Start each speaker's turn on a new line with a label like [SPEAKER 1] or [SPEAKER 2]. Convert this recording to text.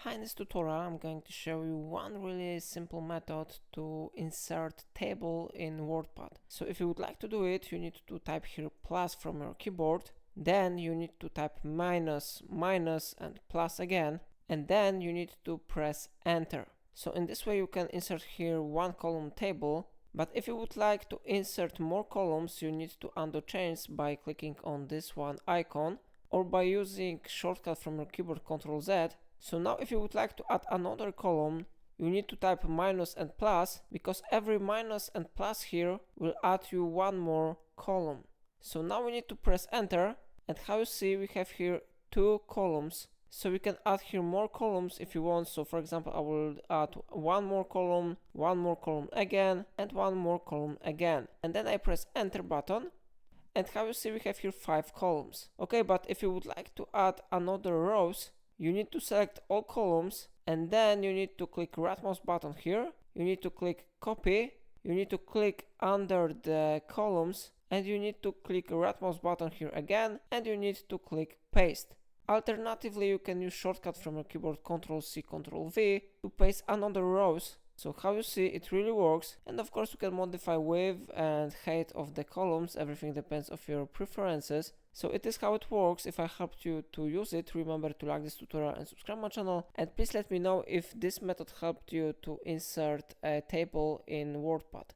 [SPEAKER 1] Hi, in this tutorial I'm going to show you one really simple method to insert table in WordPad. So if you would like to do it, you need to type here plus from your keyboard, then you need to type minus, minus and plus again, and then you need to press enter. So in this way you can insert here one column table, but if you would like to insert more columns, you need to undo change by clicking on this one icon or by using shortcut from your keyboard Ctrl Z. So now if you would like to add another column, you need to type minus and plus, because every minus and plus here will add you one more column. So now we need to press enter, and how you see we have here two columns. So we can add here more columns if you want. So for example, I will add one more column again, and one more column again. And then I press enter button. And how you see we have here 5 columns. Okay, but if you would like to add another rows, you need to select all columns, and then you need to click right mouse button here. You need to click copy. You need to click under the columns, and you need to click right mouse button here again, and you need to click paste. Alternatively, you can use shortcut from your keyboard Ctrl C, Ctrl V to paste another rows. So how you see, it really works. And of course you can modify width and height of the columns. Everything depends on your preferences. So it is how it works. If I helped you to use it, remember to like this tutorial and subscribe my channel. And please let me know if this method helped you to insert a table in WordPad.